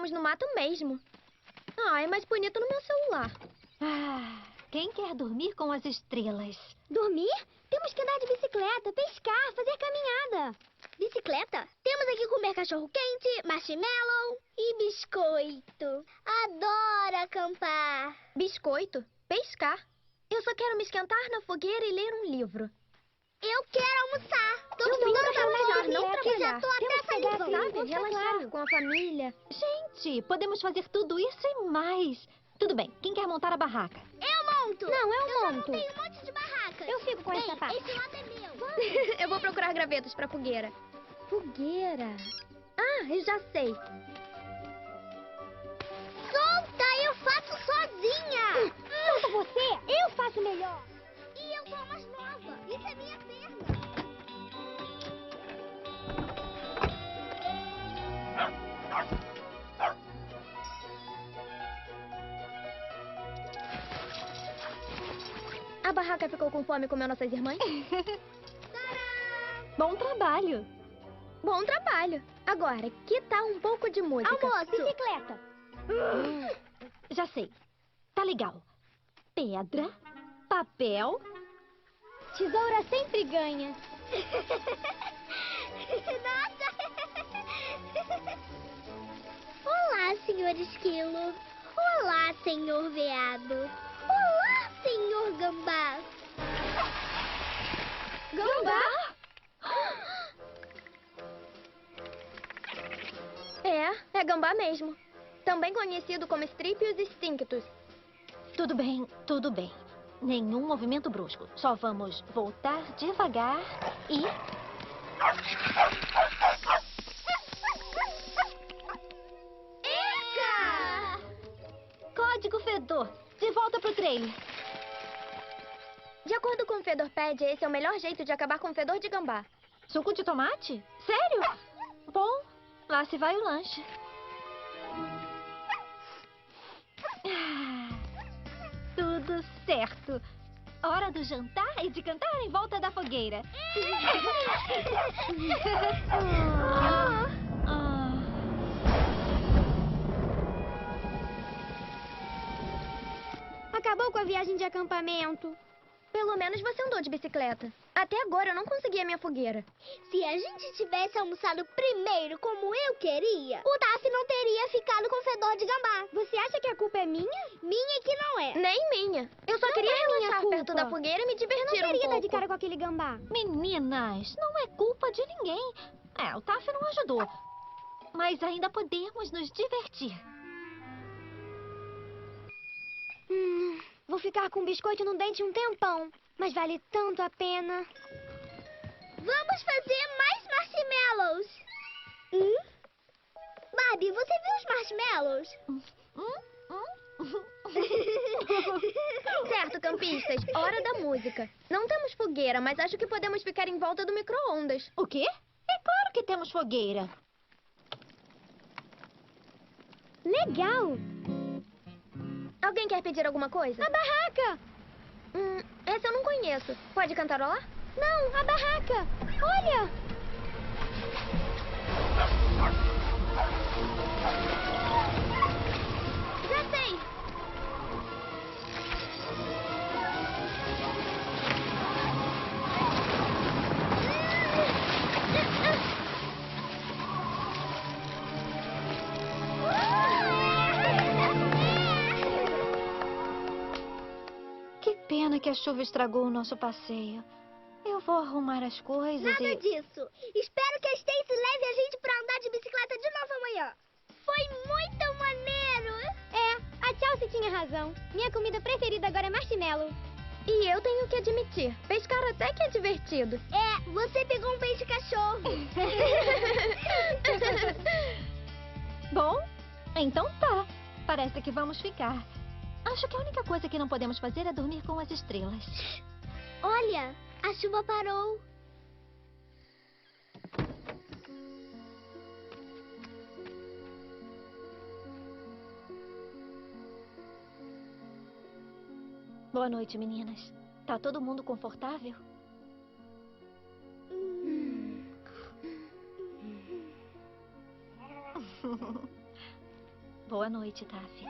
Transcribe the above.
dormirmos no mato mesmo. Ah, é mais bonito no meu celular. Ah, quem quer dormir com as estrelas? Dormir? Temos que andar de bicicleta, pescar, fazer caminhada. Bicicleta? Temos aqui comer cachorro-quente, marshmallow e biscoito. Adoro acampar. Biscoito? Pescar? Eu só quero me esquentar na fogueira e ler um livro. Eu quero almoçar. Tô Eu ficando vim pra relaxar, fome não e já trabalhar. tô até Temos que pegar, salivando. sabe? Relaxar com a família. Gente, podemos fazer tudo isso e mais. Tudo bem, quem quer montar a barraca? Eu monto. Não, eu já monto. montei um monte de barracas. Eu fico com Bem, essa parte. esse lado é meu. Eu vou procurar gravetos pra fogueira. Fogueira? Ah, eu já sei. Solta, eu faço sozinha. Solta você! Eu faço melhor. E eu sou a mais nova. Isso é minha perna. A barraca ficou com fome como nossas irmãs? Bom trabalho. Bom trabalho. Agora, que tal um pouco de música? Almoço. Bicicleta. Já sei. Tá legal. Pedra, papel. Tesoura sempre ganha. Nossa! Olá, senhor esquilo. Olá, senhor veado. Olá, senhor gambá. Gambá? É gambá mesmo. Também conhecido como Strypios stinctus. Tudo bem, tudo bem. Nenhum movimento brusco. Só vamos voltar devagar e... Eca! Código Fedor. De volta pro trailer. De acordo com o Fedorpad, esse é o melhor jeito de acabar com o fedor de gambá. Suco de tomate? Sério? Bom, lá se vai o lanche. Ah, tudo certo. Hora do jantar e de cantar em volta da fogueira. Acabou com a viagem de acampamento. Pelo menos você andou de bicicleta. Até agora eu não consegui a minha fogueira. Se a gente tivesse almoçado primeiro como eu queria, o Daffy não teria ficado com fedor de gambá. Você acha que a culpa é minha? Minha que não é. Nem minha. Eu só Não queria é minha relaxar culpa. perto da fogueira e me divertir Eu não queria um dar de pouco. cara com aquele gambá. Meninas, não é culpa de ninguém. O Taff não ajudou. Mas ainda podemos nos divertir. Vou ficar com biscoito no dente um tempão, mas vale tanto a pena. Vamos fazer mais marshmallows. Barbie, você viu os marshmallows? Certo, campistas. Hora da música. Não temos fogueira, mas acho que podemos ficar em volta do micro-ondas. O quê? É claro que temos fogueira. Legal! Alguém quer pedir alguma coisa? A barraca! Essa eu não conheço. Pode cantarolar? Não, a barraca! Olha! Já sei! Que pena que a chuva estragou o nosso passeio. Eu vou arrumar as coisas Nada disso. Espero que a Stacy leve a gente pra andar de bicicleta de novo amanhã. Foi muito maneiro. A Chelsea tinha razão. Minha comida preferida agora é marshmallow. E eu tenho que admitir, pescar até que é divertido. Você pegou um peixe cachorro. Bom, então tá. Parece que vamos ficar. Acho que a única coisa que não podemos fazer é dormir com as estrelas. Olha, a chuva parou. Boa noite, meninas. Tá todo mundo confortável? Boa noite, Taffy.